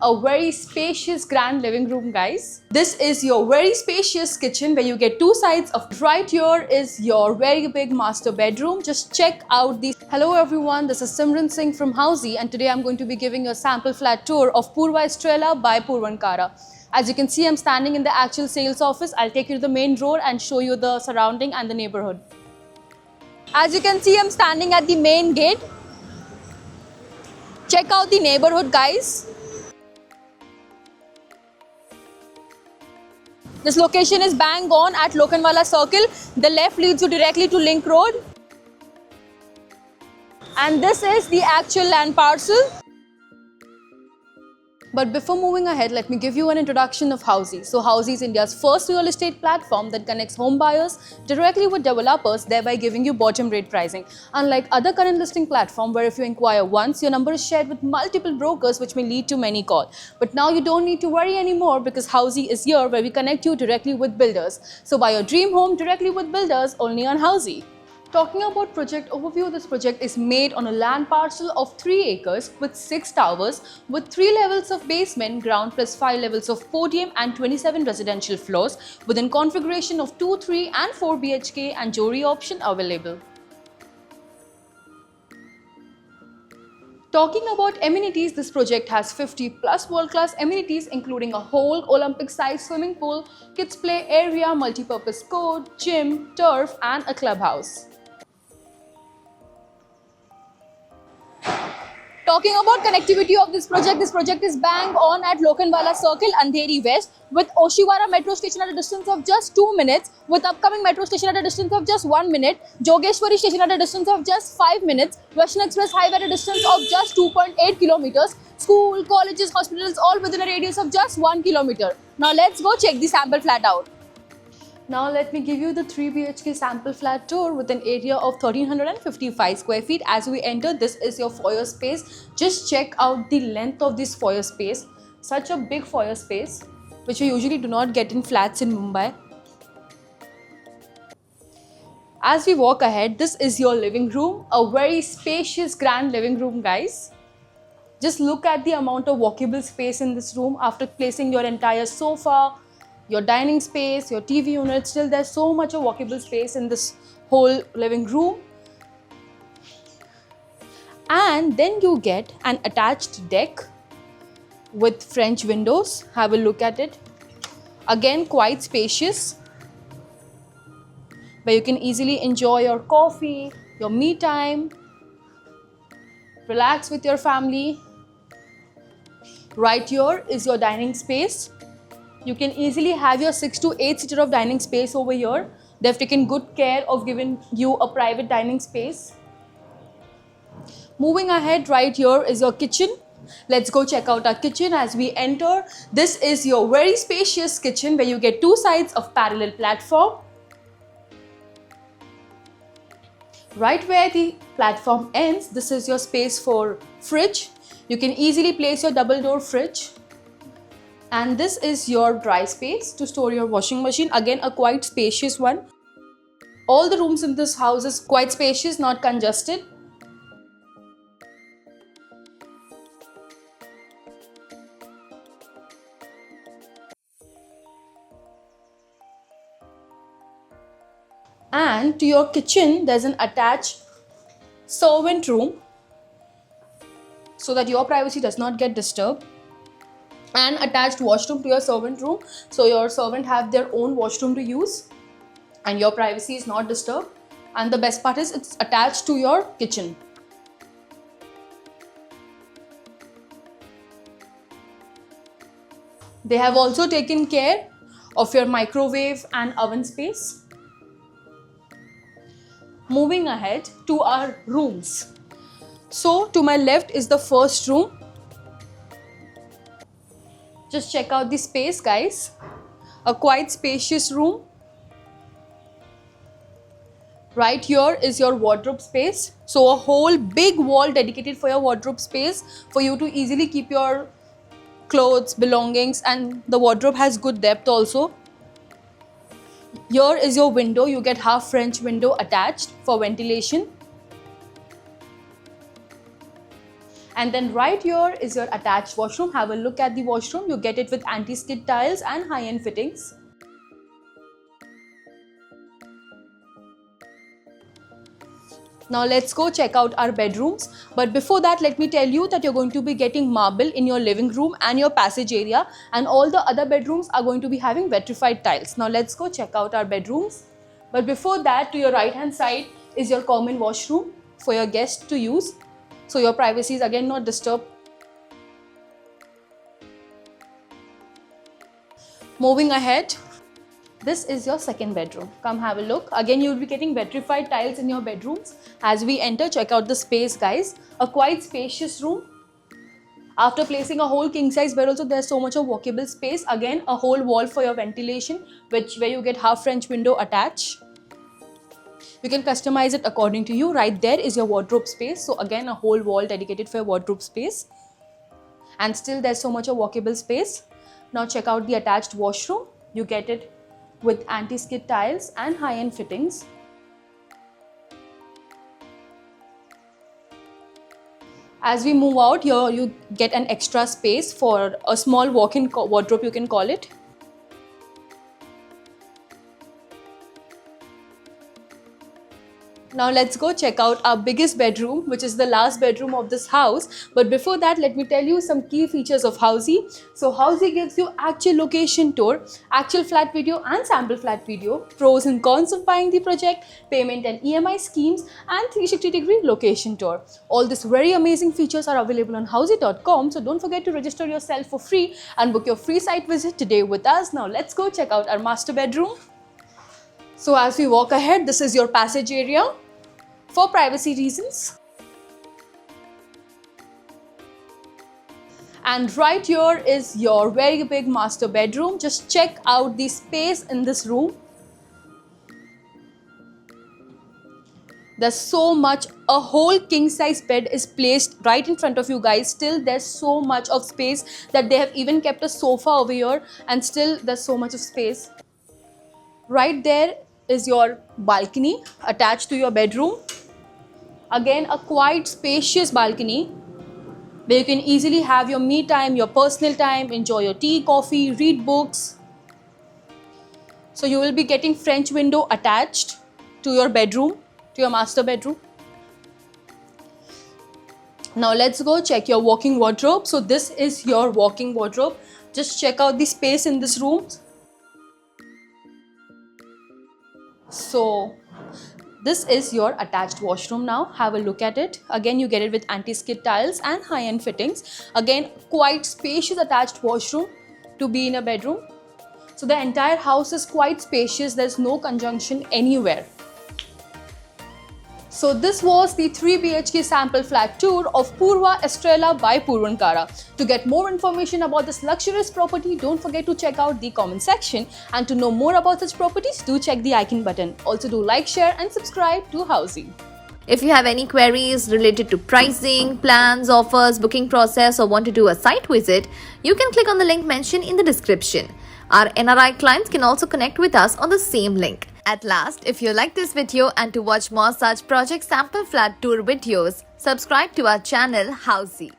A very spacious grand living room, guys. This is your very spacious kitchen where you get two sides of. Right here is your very big master bedroom. Just check out these. Hello everyone, this is Simran Singh from Housey, and today I'm going to be giving a sample flat tour of Purva Estrella by Puravankara. As you can see, I'm standing in the actual sales office. I'll take you to the main door and show you the surrounding and the neighborhood. As you can see, I'm standing at the main gate. Check out the neighborhood, guys. This location is bang on at Lokhandwala Circle. The left leads you directly to Link Road. And this is the actual land parcel. But before moving ahead, let me give you an introduction of Housey. So Housey is India's first real estate platform that connects home buyers directly with developers, thereby giving you bottom rate pricing. Unlike other current listing platforms where if you inquire once, your number is shared with multiple brokers, which may lead to many calls. But now you don't need to worry anymore because Housey is here where we connect you directly with builders. So buy your dream home directly with builders only on Housey. Talking about project overview, this project is made on a land parcel of 3 acres with 6 towers with 3 levels of basement, ground plus 5 levels of podium and 27 residential floors within configuration of 2, 3 and 4 BHK and Jori option available. Talking about amenities, this project has 50 plus world-class amenities including a whole Olympic-sized swimming pool, kids play area, multi-purpose court, gym, turf and a clubhouse. Talking about connectivity of this project is bang on at Lokhandwala Circle, Andheri West, with Oshiwara metro station at a distance of just 2 minutes, with upcoming metro station at a distance of just 1 minute, Jogeshwari station at a distance of just 5 minutes, Western Express Highway at a distance of just 2.8 kilometers, school, colleges, hospitals all within a radius of just 1 kilometer. Now let's go check the sample flat out. Now let me give you the 3 BHK sample flat tour with an area of 1355 square feet. As we enter, this is your foyer space. Just check out the length of this foyer space. Such a big foyer space, which you usually do not get in flats in Mumbai. As we walk ahead, this is your living room. A very spacious grand living room, guys. Just look at the amount of walkable space in this room after placing your entire sofa, your dining space, your TV unit. Still there's so much of walkable space in this whole living room. And then you get an attached deck with French windows. Have a look at it. Again, quite spacious, where you can easily enjoy your coffee, your me time, relax with your family. Right here is your dining space. You can easily have your 6 to 8 seater of dining space over here. They've taken good care of giving you a private dining space. Moving ahead, right here is your kitchen. Let's go check out our kitchen as we enter. This is your very spacious kitchen where you get 2 sides of parallel platform. Right where the platform ends, this is your space for fridge. You can easily place your double door fridge. And this is your dry space to store your washing machine. Again, a quite spacious one. All the rooms in this house is quite spacious, not congested. And to your kitchen, there's an attached servant room so that your privacy does not get disturbed. And attached washroom to your servant room, so your servant have their own washroom to use and your privacy is not disturbed. And the best part is it's attached to your kitchen. They have also taken care of your microwave and oven space. Moving ahead to our rooms. So to my left is the first room. Just check out the space, guys. A quite spacious room. Right here is your wardrobe space. So a whole big wall dedicated for your wardrobe space for you to easily keep your clothes, belongings, and the wardrobe has good depth also. Here is your window. You get half French window attached for ventilation. And then right here is your attached washroom. Have a look at the washroom. You get it with anti-skid tiles and high-end fittings. Now let's go check out our bedrooms. But before that, let me tell you that you're going to be getting marble in your living room and your passage area, and all the other bedrooms are going to be having vitrified tiles. Now let's go check out our bedrooms. But before that, to your right hand side is your common washroom for your guests to use. So your privacy is again not disturbed. Moving ahead, this is your second bedroom. Come have a look. Again, you will be getting vitrified tiles in your bedrooms. As we enter, check out the space, guys. A quite spacious room. After placing a whole king size bed also, there's so much of walkable space. Again, a whole wall for your ventilation, where you get half French window attached. You can customize it according to you. Right there is your wardrobe space. So again, a whole wall dedicated for your wardrobe space. And still there's so much of walkable space. Now check out the attached washroom. You get it with anti-skid tiles and high-end fittings. As we move out, here you get an extra space for a small walk-in wardrobe, you can call it. Now let's go check out our biggest bedroom, which is the last bedroom of this house. But before that, let me tell you some key features of Housey. So Housey gives you actual location tour, actual flat video and sample flat video, pros and cons of buying the project, payment and EMI schemes, and 360-degree location tour. All these very amazing features are available on Housey.com. So don't forget to register yourself for free and book your free site visit today with us. Now let's go check out our master bedroom. So as we walk ahead, this is your passage area for privacy reasons. And right here is your very big master bedroom. Just check out the space in this room. There's so much, a whole king size bed is placed right in front of you guys. Still there's so much of space that they have even kept a sofa over here, and still there's so much of space. Right there is your balcony attached to your bedroom. Again, a quite spacious balcony where you can easily have your me time, your personal time, enjoy your tea, coffee, read books. So you will be getting French window attached to your bedroom, to your master bedroom. Now let's go check your walk-in wardrobe. So this is your walk-in wardrobe. Just check out the space in this room. So this is your attached washroom now. Have a look at it. Again, you get it with anti-skid tiles and high-end fittings. Again, quite spacious attached washroom to be in a bedroom. So the entire house is quite spacious. There's no conjunction anywhere. So this was the 3 BHK sample flat tour of Purva Estrella by Puravankara. To get more information about this luxurious property, don't forget to check out the comment section. And to know more about such properties, do check the icon button. Also do like, share and subscribe to Housey. If you have any queries related to pricing, plans, offers, booking process, or want to do a site visit, you can click on the link mentioned in the description. Our NRI clients can also connect with us on the same link. At last, if you like this video and to watch more such project sample flat tour videos, subscribe to our channel Housey.